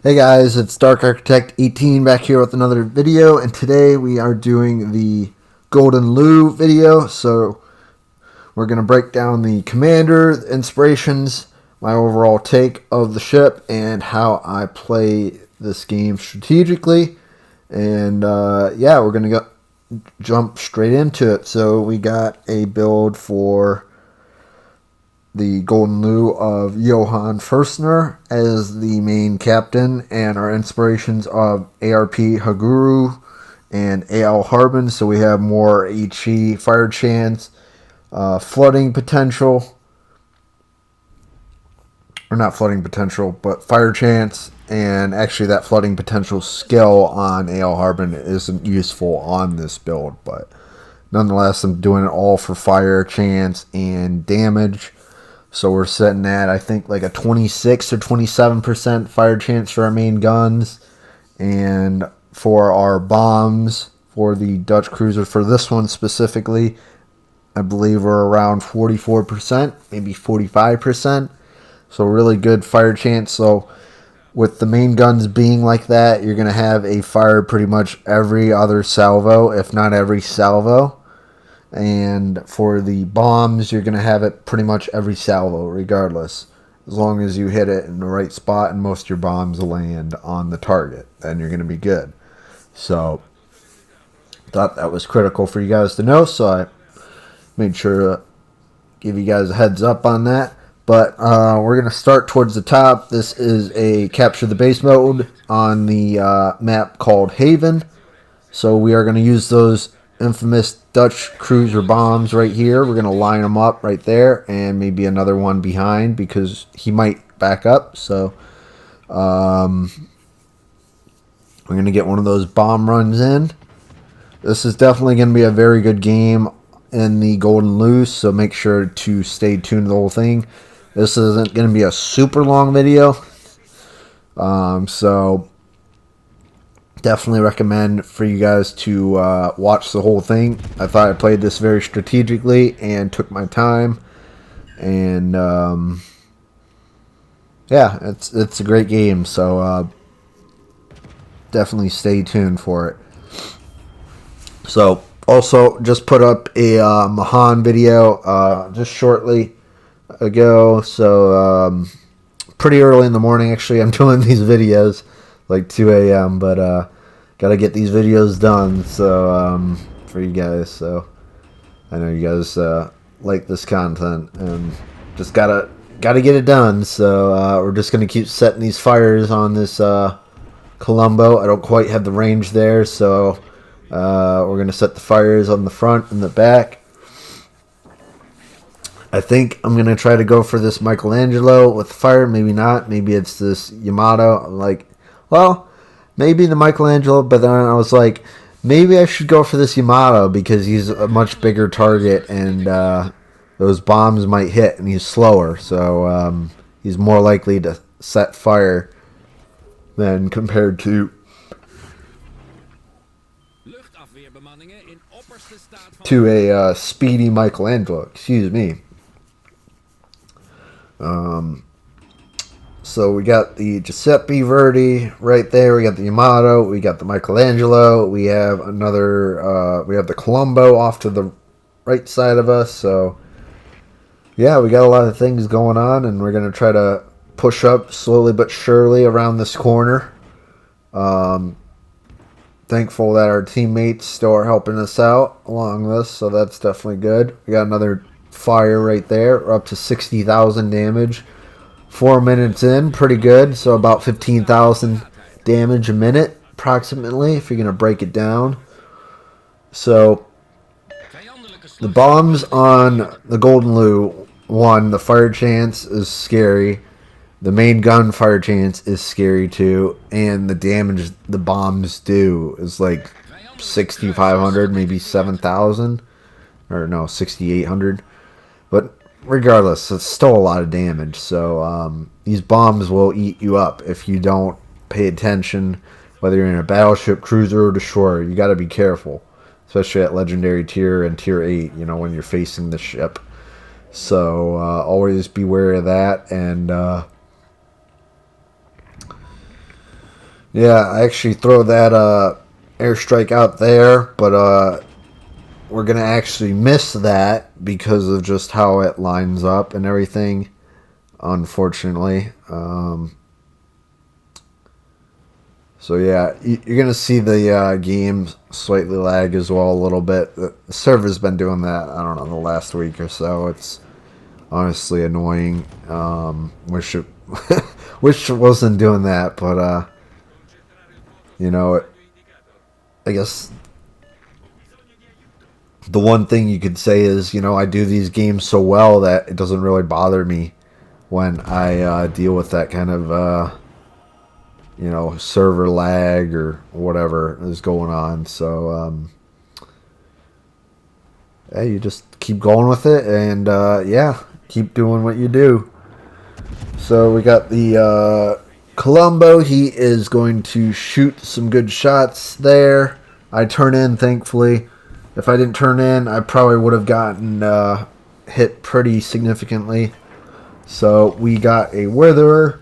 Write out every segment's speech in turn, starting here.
Hey guys, it's Dark Architect 18 back here with another video, and today we are doing the Gouden Leeuw video. So we're going to break down the commander, the inspirations, my overall take of the ship, and how I play this game strategically. And yeah, we're going to jump straight into it. So we got a build for the Gouden Leeuw of Johan Furstner as the main captain, and our inspirations of ARP Haguru and AL Harbin. So we have more HE fire chance, flooding potential, or not flooding potential, but fire chance. And actually, that flooding potential skill on AL Harbin isn't useful on this build, but nonetheless, I'm doing it all for fire chance and damage. So we're sitting at, I think, like a 26 or 27% fire chance for our main guns. And for our bombs, for the Dutch cruiser, for this one specifically, I believe we're around 44%, maybe 45%. So really good fire chance. So with the main guns being like that, you're going to have a fire pretty much every other salvo, if not every salvo. And for the bombs, you're going to have it pretty much every salvo, regardless. As long as you hit it in the right spot and most of your bombs land on the target, then you're going to be good. So, thought that was critical for you guys to know, so I made sure to give you guys a heads up on that. But we're going to start towards the top. This is a capture the base mode on the map called Haven. So we are going to use those infamous Dutch cruiser bombs right here. We're going to line them up right there, and maybe another one behind because he might back up. So we're going to get one of those bomb runs in. This is definitely going to be a very good game in the Gouden Leeuw, so make sure to stay tuned to the whole thing. This isn't going to be a super long video, so definitely recommend for you guys to watch the whole thing. I thought I played this very strategically and took my time, and yeah, it's a great game. So definitely stay tuned for it. So also just put up a Mahan video just shortly ago. So pretty early in the morning, actually, I'm doing these videos like 2 a.m. But gotta get these videos done. So for you guys. So I know you guys like this content, and just gotta get it done. So we're just gonna keep setting these fires on this Colombo. I don't quite have the range there, so we're gonna set the fires on the front and the back. I think I'm going to try to go for this Michelangelo with fire. Maybe not. Maybe it's this Yamato. I'm like, well, maybe the Michelangelo. But then I was like, maybe I should go for this Yamato because he's a much bigger target, and those bombs might hit, and he's slower. So he's more likely to set fire than compared to a speedy Michelangelo. Excuse me. So we got the Giuseppe Verdi right there. We got the Yamato. We got the Michelangelo. We have another. We have the Colombo off to the right side of us. So yeah, we got a lot of things going on, and we're gonna try to push up slowly but surely around this corner. Thankful that our teammates still are helping us out along this, so that's definitely good. We got another fire right there. We're up to 60,000 damage. 4 minutes in, pretty good. So about 15,000 damage a minute, approximately, if you're going to break it down. So the bombs on the Gouden Leeuw, one, the fire chance is scary. The main gun fire chance is scary too, and the damage the bombs do is like 6,500, maybe 7,000, or no, 6,800. But regardless, it's still a lot of damage. So these bombs will eat you up if you don't pay attention. Whether you're in a battleship, cruiser, or destroyer, you got to be careful, especially at legendary tier and tier 8. You know, when you're facing the ship. So always be wary of that, and Yeah, I actually throw that airstrike out there, but we're gonna actually miss that because of just how it lines up and everything. Unfortunately, so yeah, you're gonna see the game slightly lag as well a little bit. The server's been doing that. I don't know, the last week or so. It's honestly annoying. Wish it wish it wasn't doing that, but you know, I guess the one thing you could say is, I do these games so well that it doesn't really bother me when I deal with that kind of, server lag or whatever is going on. So, yeah, you just keep going with it and, yeah, keep doing what you do. So we got the Colombo. He is going to shoot some good shots there. I turn in, thankfully. If I didn't turn in, I probably would have gotten hit pretty significantly. So we got a Witherer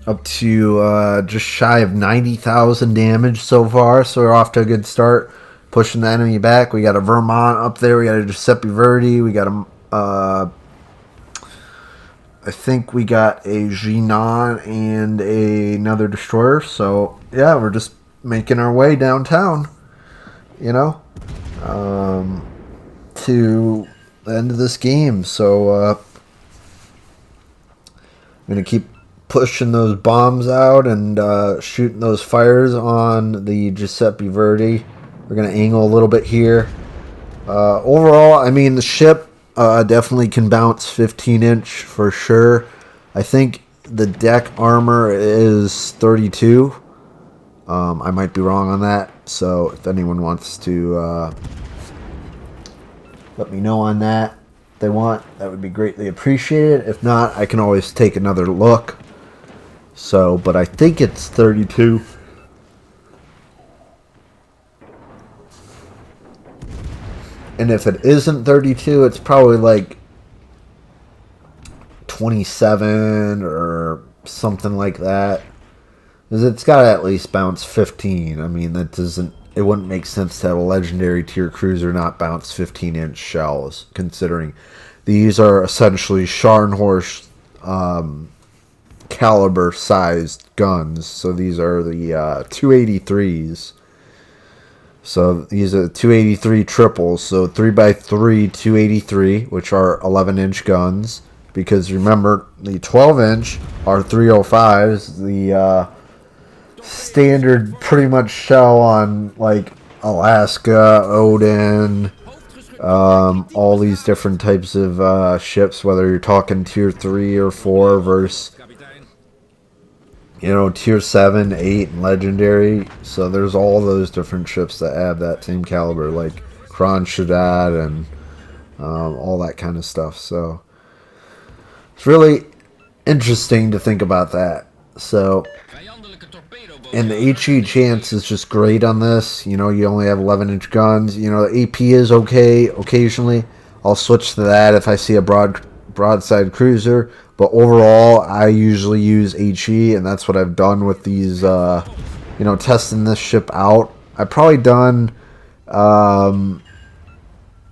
up to just shy of 90,000 damage so far. So we're off to a good start, pushing the enemy back. We got a Vermont up there. We got a Giuseppe Verdi. We got a I think we got a Jinan and another destroyer. So yeah, we're just making our way downtown, you know, to the end of this game. So I'm gonna keep pushing those bombs out and shooting those fires on the Giuseppe Verdi. We're gonna angle a little bit here. Overall, I mean, the ship definitely can bounce 15-inch for sure. I think the deck armor is 32. I might be wrong on that. So if anyone wants to let me know on that, if they want, that would be greatly appreciated. If not, I can always take another look. So, but I think it's 32. And if it isn't 32, it's probably like 27 or something like that. Because it's got to at least bounce 15. I mean, it wouldn't make sense to have a legendary tier cruiser not bounce 15-inch shells, considering these are essentially Scharnhorst caliber sized guns. So these are the 283s. So these are 283 triples, so 3x3 283, which are 11-inch guns. Because remember, the 12-inch are 305s, the standard pretty much shell on like Alaska, Odin, all these different types of ships, whether you're talking tier 3 or 4 versus tier 7, 8, and legendary. So there's all those different ships that have that same caliber, like Kronstadt and all that kind of stuff. So it's really interesting to think about that. So, and the HE chance is just great on this. You only have 11-inch guns. The AP is okay occasionally. I'll switch to that if I see a broadside cruiser. But overall, I usually use HE, and that's what I've done with these, testing this ship out. I've probably done, I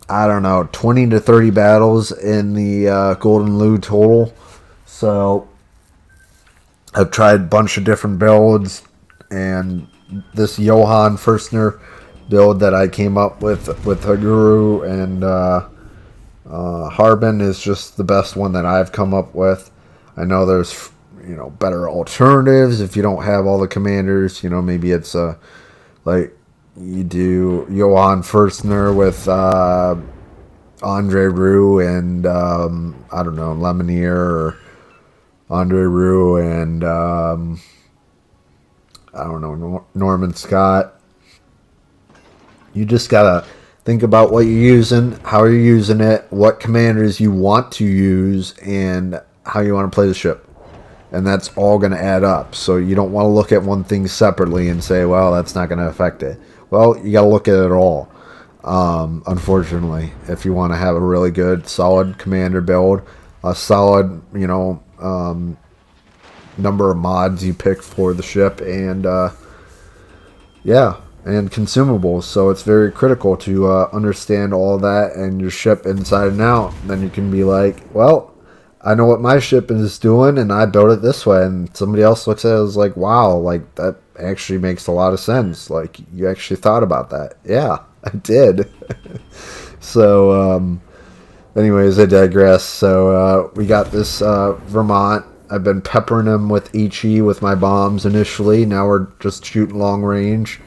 don't know, 20 to 30 battles in the Gouden Leeuw total. So I've tried a bunch of different builds, and this Johann Furstner build that I came up with Haguru and Harbin is just the best one that I've come up with. I know there's better alternatives if you don't have all the commanders. Maybe it's like you do Johann Furstner with Andre Roux and I don't know, Lemonier, or Andre Roux and I don't know, Norman Scott. You just gotta think about what you're using, how you're using it, what commanders you want to use, and how you want to play the ship. And that's all going to add up. So you don't want to look at one thing separately and say, well, that's not going to affect it. Well, you got to look at it all. Unfortunately, if you want to have a really good, solid commander build, a solid, number of mods you pick for the ship, and yeah, and consumables. So it's very critical to understand all that and your ship inside and out. Then you can be like, well, I know what my ship is doing, and I built it this way. And somebody else looks at it as like, wow, like that actually makes a lot of sense. Like, you actually thought about that. Yeah, I did. So, anyways, I digress. So we got this Vermont. I've been peppering them with HE with my bombs initially. Now we're just shooting long range.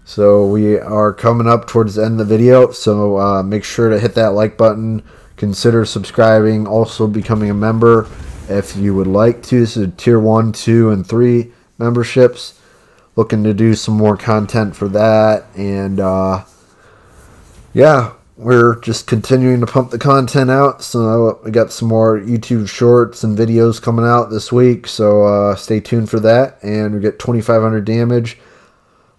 So we are coming up towards the end of the video. So make sure to hit that like button. Consider subscribing. Also becoming a member if you would like to. So tier 1, 2, and 3 memberships. Looking to do some more content for that. And yeah, we're just continuing to pump the content out. So we got some more YouTube shorts and videos coming out this week. So stay tuned for that. And we get 2,500 damage.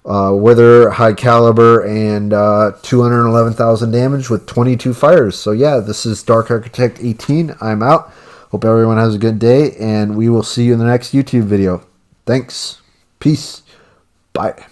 Wither, high caliber, and 211,000 damage with 22 fires. So yeah, this is Dark Architect 18. I'm out. Hope everyone has a good day, and we will see you in the next YouTube video. Thanks. Peace. Bye.